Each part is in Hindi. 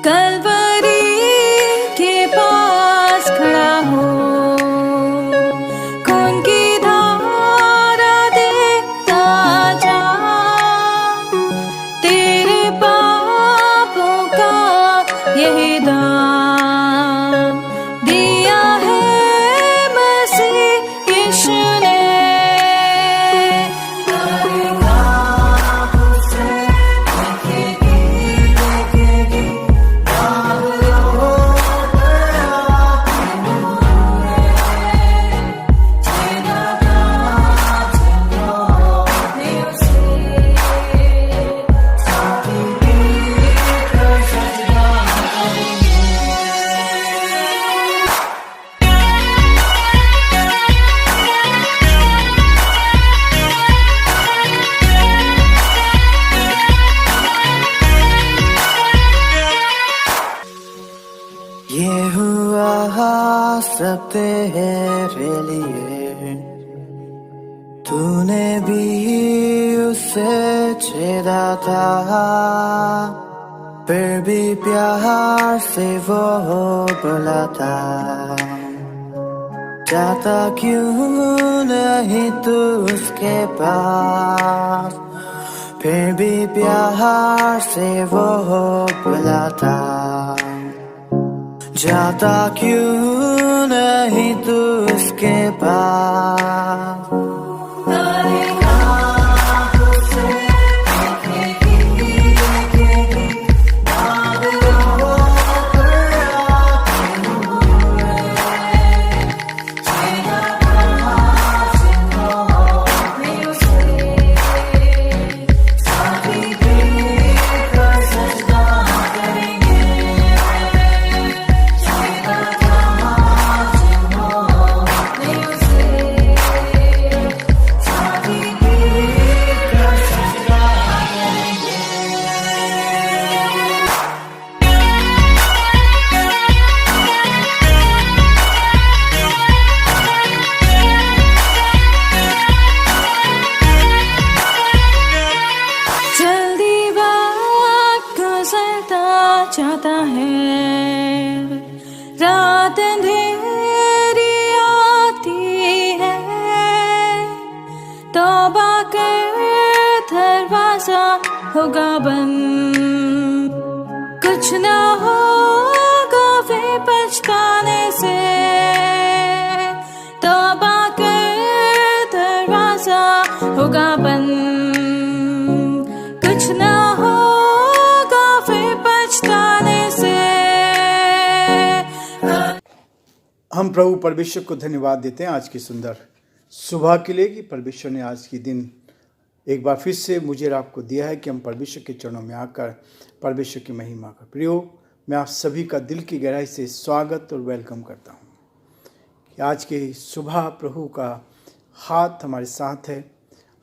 कलवरी के पास खड़ा हो, खून की धारा देखता जा, तेरे पापों का यही दाम दिया है मसीह यीशु ने। ये हुआ सब तेरे लिए, तूने भी उसे छेड़ा था, फिर भी प्यार से वो बोला था, जाता क्यों नहीं तू उसके पास, फिर भी प्यार से वो बोला था, जाता क्यों नहीं तू उसके पास। चाहता है, रात अंधेरी आती है, तौबा कर दरवाजा होगा बंद, कुछ ना होगा वे पछताने से, तौबा कर दरवाजा होगा बंद, कुछ ना हम प्रभु परमेश्वर को धन्यवाद देते हैं आज की सुंदर सुबह के लिए कि परमेश्वर ने आज की दिन एक बार फिर से मुझे और आपको दिया है कि हम परमेश्वर के चरणों में आकर परमेश्वर की महिमा का प्रयोग। मैं आप सभी का दिल की गहराई से स्वागत और वेलकम करता हूं कि आज के सुबह प्रभु का हाथ हमारे साथ है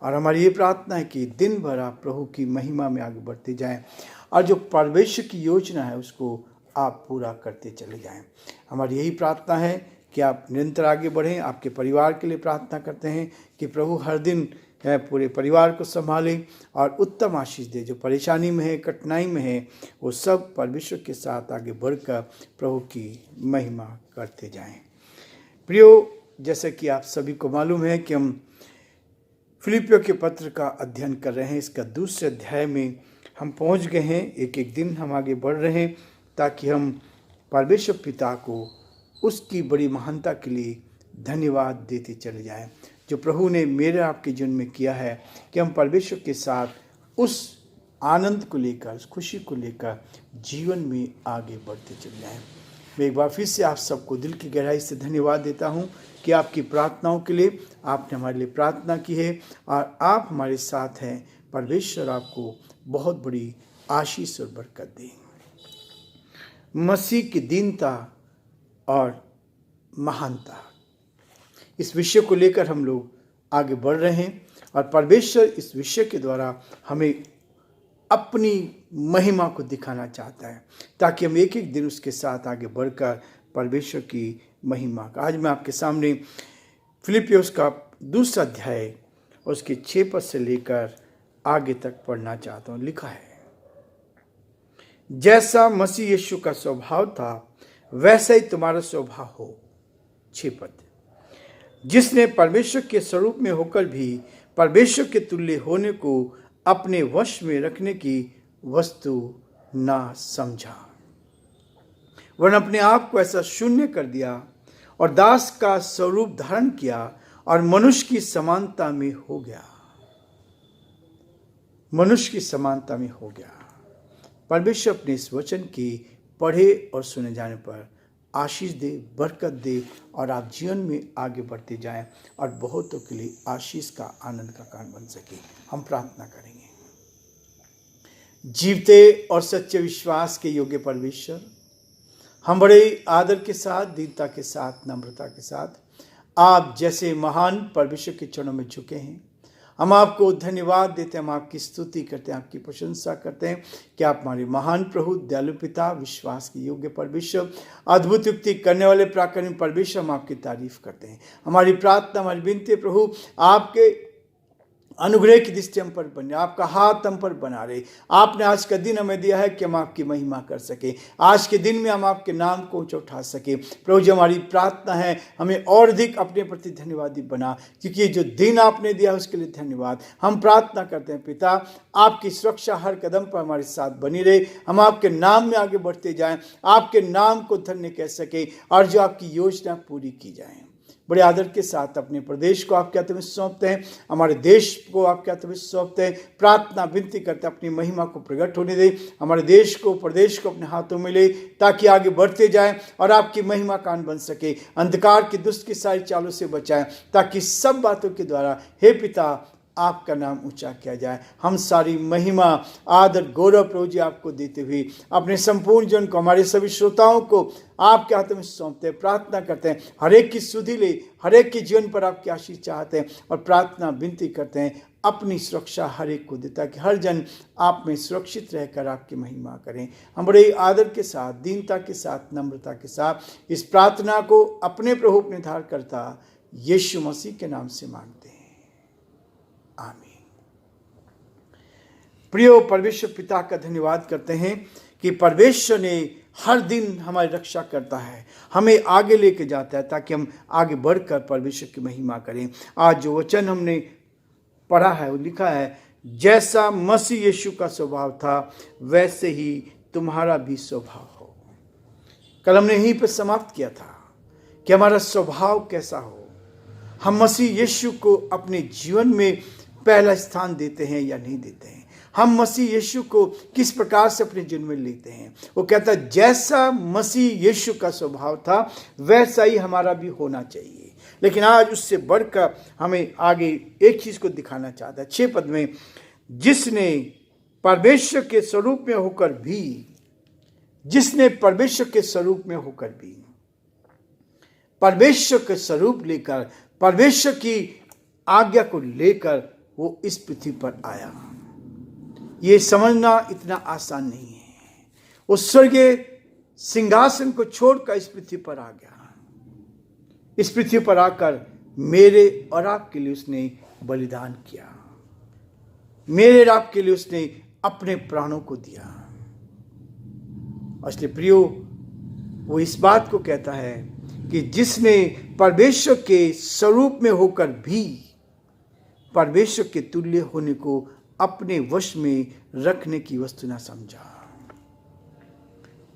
और हमारी ये प्रार्थना है कि दिन भर आप प्रभु की महिमा में आगे बढ़ते जाएं और जो परमेश्वर की योजना है उसको आप पूरा करते चले जाएं। हमारी यही प्रार्थना है कि आप निरंतर आगे बढ़ें। आपके परिवार के लिए प्रार्थना करते हैं कि प्रभु हर दिन पूरे परिवार को संभाले और उत्तम आशीष दे। जो परेशानी में है, कठिनाई में है, वो सब परमेश्वर के साथ आगे बढ़कर प्रभु की महिमा करते जाएं। प्रियो, जैसा कि आप सभी को मालूम है कि हम फिलिपियों के पत्र का अध्ययन कर रहे हैं। इसका दूसरे अध्याय में हम पहुंच गए हैं। एक एक दिन हम आगे बढ़ रहे हैं ताकि हम परमेश्वर पिता को उसकी बड़ी महानता के लिए धन्यवाद देते चले जाएं, जो प्रभु ने मेरे आपके जीवन में किया है कि हम परमेश्वर के साथ उस आनंद को लेकर, उस खुशी को लेकर जीवन में आगे बढ़ते चले जाएं। मैं एक बार फिर से आप सबको दिल की गहराई से धन्यवाद देता हूं कि आपकी प्रार्थनाओं के लिए आपने हमारे लिए प्रार्थना की है और आप हमारे साथ हैं। परमेश्वर आपको बहुत बड़ी आशीष और बरकत दे। मसीह की दीनता और महानता, इस विषय को लेकर हम लोग आगे बढ़ रहे हैं और परमेश्वर इस विषय के द्वारा हमें अपनी महिमा को दिखाना चाहता है ताकि हम एक एक दिन उसके साथ आगे बढ़कर परमेश्वर की महिमा का। आज मैं आपके सामने फिलिपियोस का दूसरा अध्याय उसके 6 पद से लेकर आगे तक पढ़ना चाहता हूँ। लिखा है, जैसा मसीह यीशु का स्वभाव था वैसा ही तुम्हारा स्वभाव हो। 6 पद। जिसने परमेश्वर के स्वरूप में होकर भी परमेश्वर के तुल्य होने को अपने वश में रखने की वस्तु ना समझा, वरन अपने आप को ऐसा शून्य कर दिया और दास का स्वरूप धारण किया और मनुष्य की समानता में हो गया। मनुष्य की समानता में हो गया। परमेश्वर अपने इस वचन की पढ़े और सुने जाने पर आशीष दे, बरकत दे और आप जीवन में आगे बढ़ते जाएं और बहुतों के लिए आशीष का, आनंद का कारण बन सके। हम प्रार्थना करेंगे। जीवते और सच्चे विश्वास के योग्य परमेश्वर, हम बड़े आदर के साथ, दीनता के साथ, नम्रता के साथ आप जैसे महान परमेश्वर के चरणों में झुके हैं। हम आपको धन्यवाद देते हैं, हम आपकी स्तुति करते हैं, आपकी प्रशंसा करते हैं कि आप हमारे महान प्रभु, दयालु पिता, विश्वास के योग्य परमेश्वर, अद्भुत युक्ति करने वाले पराक्रमी परमेश्वर, हम आपकी तारीफ करते हैं। हमारी प्रार्थना, हमारी विनती प्रभु, आपके अनुग्रह की दृष्टि हम पर बने, आपका हाथ हम पर बना रहे। आपने आज का दिन हमें दिया है कि हम आपकी महिमा कर सके। आज के दिन में हम आपके नाम को ऊंचा उठा सके। प्रभु जी, हमारी प्रार्थना है हमें और अधिक अपने प्रति धन्यवादी बना, क्योंकि ये जो दिन आपने दिया उसके लिए धन्यवाद। हम प्रार्थना करते हैं पिता, आपकी सुरक्षा हर कदम पर हमारे साथ बनी रहे। हम आपके नाम में आगे बढ़ते जाएं, आपके नाम को धन्य कह सके और जो आपकी योजना पूरी की जाए। बड़े आदर के साथ अपने प्रदेश को आपके हाथों में सौंपते हैं, हमारे देश को आपके हाथों में सौंपते हैं। प्रार्थना विनती करते हैं अपनी महिमा को प्रकट होने दे, हमारे देश को, प्रदेश को अपने हाथों में ले, ताकि आगे बढ़ते जाएं और आपकी महिमा कान बन सके। अंधकार की दुष्ट की सारी चालों से बचाएं, ताकि सब बातों के द्वारा हे पिता आपका नाम ऊंचा किया जाए। हम सारी महिमा, आदर, गौरव प्रभु जी आपको देते हुए अपने संपूर्ण जन को, हमारे सभी श्रोताओं को आपके हाथों में सौंपते हैं। प्रार्थना करते हैं हर एक की सुधि ले, हर एक के जीवन पर आपकी आशीष चाहते हैं और प्रार्थना विनती करते हैं अपनी सुरक्षा हर एक को देता कि हर जन आप में सुरक्षित रहकर आपकी महिमा करें। हम बड़े आदर के साथ, दीनता के साथ, नम्रता के साथ इस प्रार्थना को अपने प्रभु, अपने धारकर्ता यीशु मसीह के नाम से मांगते हैं, आमीन। प्रियो, परमेश्वर पिता का धन्यवाद करते हैं कि परमेश्वर ने हर दिन हमारी रक्षा करता है, हमें आगे लेके जाता है ताकि हम आगे बढ़कर परमेश्वर की महिमा करें। आज जो वचन हमने पढ़ा है वो लिखा है, जैसा मसीह यीशु का स्वभाव था वैसे ही तुम्हारा भी स्वभाव हो। कल हमने यहीं पर समाप्त किया था कि हमारा स्वभाव कैसा हो। हम मसीह यीशु को अपने जीवन में पहला स्थान देते हैं या नहीं देते हैं। हम मसीह यीशु को किस प्रकार से अपने जीवन में लेते हैं। वो कहता है जैसा मसीह यीशु का स्वभाव था वैसा ही हमारा भी होना चाहिए। लेकिन आज उससे बढ़कर हमें आगे एक चीज को दिखाना चाहता है। 6 पद में, जिसने परमेश्वर के स्वरूप में होकर भी, जिसने परमेश्वर के स्वरूप में होकर भी, परमेश्वर के स्वरूप लेकर, परमेश्वर की आज्ञा को लेकर वो इस पृथ्वी पर आया। ये समझना इतना आसान नहीं है। वो स्वर्गीय सिंहासन को छोड़कर इस पृथ्वी पर आ गया। इस पृथ्वी पर आकर मेरे और आपके लिए उसने बलिदान किया। मेरे और आपके लिए उसने अपने प्राणों को दिया। इसलिए प्रियो, वो इस बात को कहता है कि जिसने परमेश्वर के स्वरूप में होकर भी परमेश्वर के तुल्य होने को अपने वश में रखने की वस्तु न समझा।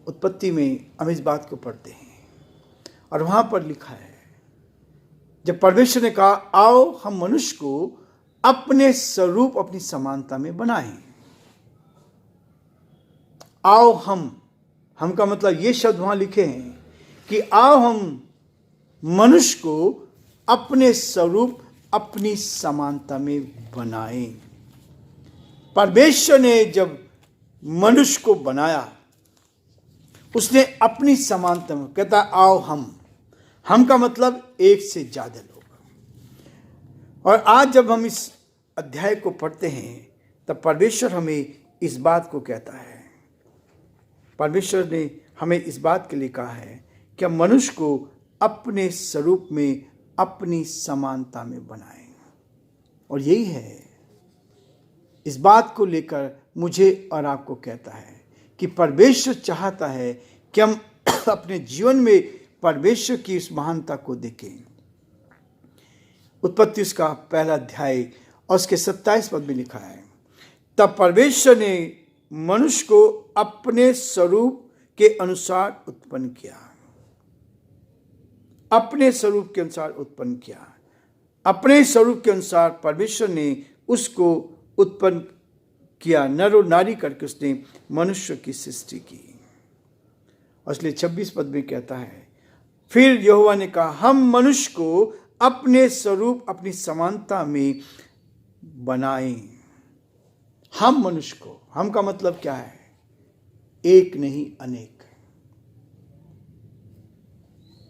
उत्पत्ति में हम इस बात को पढ़ते हैं और वहां पर लिखा है, जब परमेश्वर ने कहा आओ हम मनुष्य को अपने स्वरूप, अपनी समानता में बनाएं। आओ हम का मतलब ये शब्द वहां लिखे हैं कि आओ हम मनुष्य को अपने स्वरूप, अपनी समानता में बनाएं। परमेश्वर ने जब मनुष्य को बनाया उसने अपनी समानता में, कहता आओ हम का मतलब एक से ज्यादा लोग। और आज जब हम इस अध्याय को पढ़ते हैं तब परमेश्वर हमें इस बात को कहता है, परमेश्वर ने हमें इस बात के लिए कहा है कि हम मनुष्य को अपने स्वरूप में, अपनी समानता में बनाएं। और यही है, इस बात को लेकर मुझे और आपको कहता है कि परमेश्वर चाहता है कि हम अपने जीवन में परमेश्वर की इस महानता को देखें। उत्पत्ति उसका पहला अध्याय और उसके 27 पद में लिखा है, तब परमेश्वर ने मनुष्य को अपने स्वरूप के अनुसार उत्पन्न किया। अपने स्वरूप के अनुसार उत्पन्न किया। अपने स्वरूप के अनुसार परमेश्वर ने उसको उत्पन्न किया, नर और नारी करके उसने मनुष्य की सृष्टि की। और इसलिए 26 पद में कहता है, फिर यहोवा ने कहा, हम मनुष्य को अपने स्वरूप अपनी समानता में बनाएं। हम मनुष्य को, हम का मतलब क्या है? एक नहीं अनेक।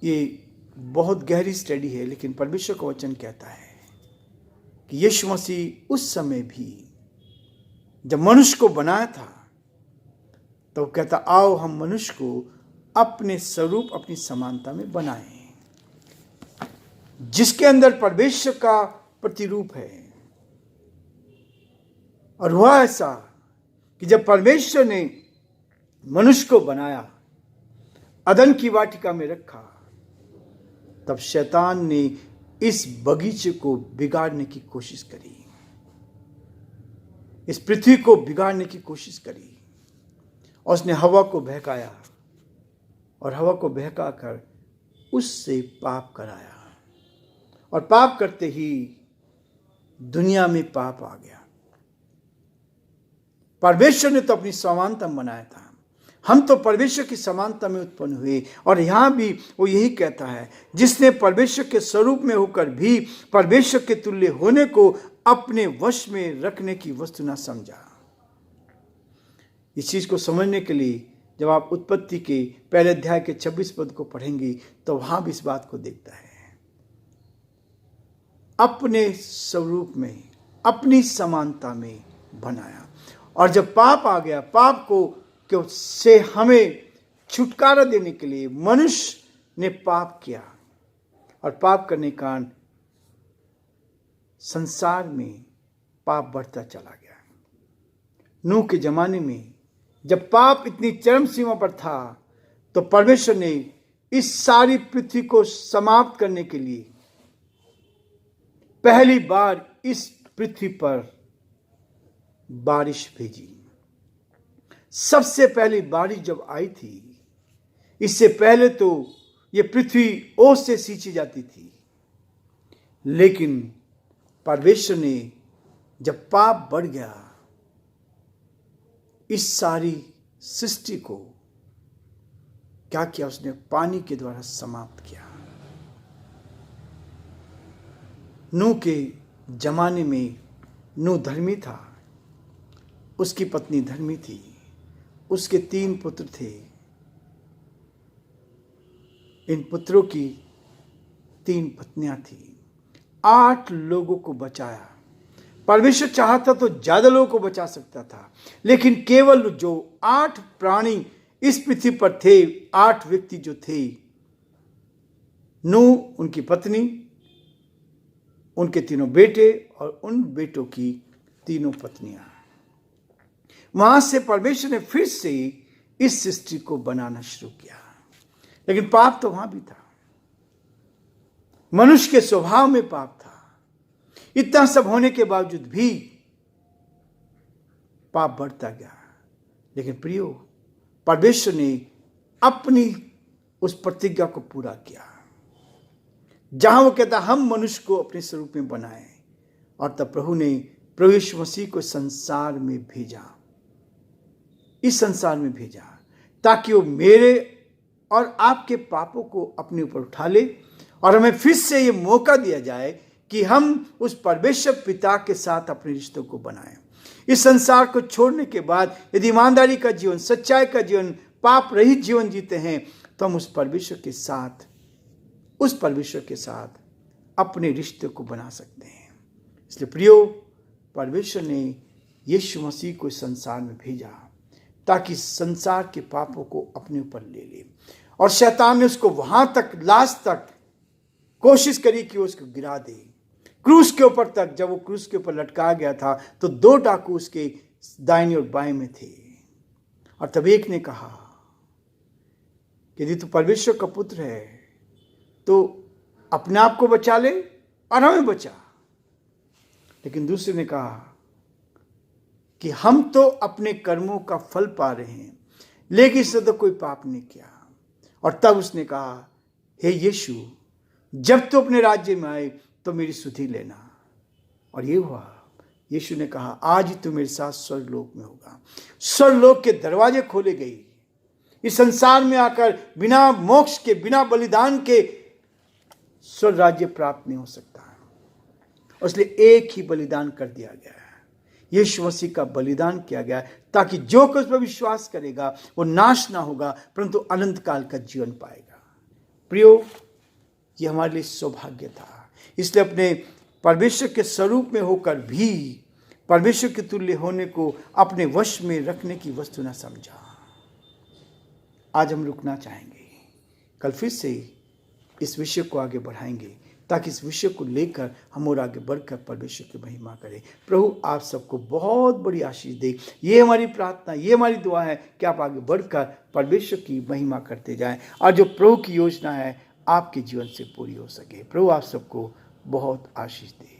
ये बहुत गहरी स्टडी है, लेकिन परमेश्वर का वचन कहता है कि यीशु मसीह उस समय भी जब मनुष्य को बनाया था तो कहता, आओ हम मनुष्य को अपने स्वरूप अपनी समानता में बनाएं, जिसके अंदर परमेश्वर का प्रतिरूप है। और हुआ ऐसा कि जब परमेश्वर ने मनुष्य को बनाया, अदन की वाटिका में रखा, तब शैतान ने इस बगीचे को बिगाड़ने की कोशिश करी, इस पृथ्वी को बिगाड़ने की कोशिश करी। और उसने हवा को बहकाया और हवा को बहका कर उससे पाप कराया। और पाप करते ही दुनिया में पाप आ गया। परमेश्वर ने तो अपनी समानता में बनाया था, हम तो परमेश्वर की समानता में उत्पन्न हुए। और यहां भी वो यही कहता है, जिसने परमेश्वर के स्वरूप में होकर भी परमेश्वर के तुल्य होने को अपने वश में रखने की वस्तु न समझा। इस चीज को समझने के लिए जब आप उत्पत्ति के पहले अध्याय के 26 पद को पढ़ेंगे तो वहां भी इस बात को देखता है, अपने स्वरूप में अपनी समानता में बनाया। और जब पाप आ गया, पाप को से हमें छुटकारा देने के लिए मनुष्य ने पाप किया। और पाप करने के कारण संसार में पाप बढ़ता चला गया। नूह के जमाने में जब पाप इतनी चरम सीमा पर था, तो परमेश्वर ने इस सारी पृथ्वी को समाप्त करने के लिए पहली बार इस पृथ्वी पर बारिश भेजी। सबसे पहली बारिश जब आई थी, इससे पहले तो ये पृथ्वी ओस से सींची जाती थी, लेकिन परमेश्वर ने जब पाप बढ़ गया, इस सारी सृष्टि को क्या किया? उसने पानी के द्वारा समाप्त किया। नूह के जमाने में नूह धर्मी था, उसकी पत्नी धर्मी थी, उसके 3 पुत्र थे। इन पुत्रों की 3 पत्नियां थी। 8 लोगों को बचाया। परमेश्वर चाहता तो ज्यादा लोगों को बचा सकता था, लेकिन केवल जो 8 प्राणी इस पृथ्वी पर थे, 8 व्यक्ति जो थे, नूह, उनकी पत्नी, उनके 3 बेटे और उन बेटों की 3 पत्नियां। वहां से परमेश्वर ने फिर से इस सृष्टि को बनाना शुरू किया, लेकिन पाप तो वहां भी था। मनुष्य के स्वभाव में पाप था। इतना सब होने के बावजूद भी पाप बढ़ता गया। लेकिन प्रियो, परमेश्वर ने अपनी उस प्रतिज्ञा को पूरा किया, जहां वो कहता हम मनुष्य को अपने स्वरूप में बनाए। और तब प्रभु ने प्रभु यीशु मसीह को संसार में भेजा, इस संसार में भेजा, ताकि वो मेरे और आपके पापों को अपने ऊपर उठा ले और हमें फिर से ये मौका दिया जाए कि हम उस परमेश्वर पिता के साथ अपने रिश्तों को बनाएं। इस संसार को छोड़ने के बाद यदि ईमानदारी का जीवन, सच्चाई का जीवन, पाप रहित जीवन जीते हैं, तो हम उस परमेश्वर के साथ अपने रिश्ते को बना सकते हैं। इसलिए प्रियो, परमेश्वर ने यीशु मसीह को इस संसार में भेजा ताकि संसार के पापों को अपने ऊपर ले ले। और शैतान ने उसको वहां तक, लास्ट तक कोशिश करी कि उसको गिरा दे, क्रूस के ऊपर तक। जब वो क्रूस के ऊपर लटका गया था तो 2 डाकू उसके दाहिने और बाएं में थे। और तब एक ने कहा कि यदि तू परमेश्वर का पुत्र है तो अपने आप को बचा ले और हमें बचा। लेकिन दूसरे ने कहा कि हम तो अपने कर्मों का फल पा रहे हैं, लेकिन इससे तो कोई पाप नहीं किया। और तब उसने कहा, हे यीशु, जब तू अपने राज्य में आए तो मेरी सुधि लेना। और ये हुआ। यीशु ने कहा, आज ही तू मेरे साथ स्वर्गलोक में होगा। स्वर्गलोक के दरवाजे खोले गए। इस संसार में आकर बिना मोक्ष के, बिना बलिदान के स्वर्ग राज्य प्राप्त नहीं हो सकता। इसलिए एक ही बलिदान कर दिया गया है, यीशु मसीह का बलिदान किया गया है, ताकि जो कोई उस पर विश्वास करेगा वो नाश ना होगा परंतु अनंत काल का जीवन पाएगा। प्रियो, ये हमारे लिए सौभाग्य था। इसलिए अपने परमेश्वर के स्वरूप में होकर भी परमेश्वर के तुल्य होने को अपने वश में रखने की वस्तु न समझा। आज हम रुकना चाहेंगे, कल फिर से इस विषय को आगे बढ़ाएंगे, ताकि इस विषय को लेकर हम और आगे बढ़कर परमेश्वर की महिमा करें। प्रभु आप सबको बहुत बड़ी आशीष दे। ये हमारी प्रार्थना, ये हमारी दुआ है कि आप आगे बढ़कर परमेश्वर की महिमा करते जाएं और जो प्रभु की योजना है आपके जीवन से पूरी हो सके। प्रभु आप सबको बहुत आशीष दे।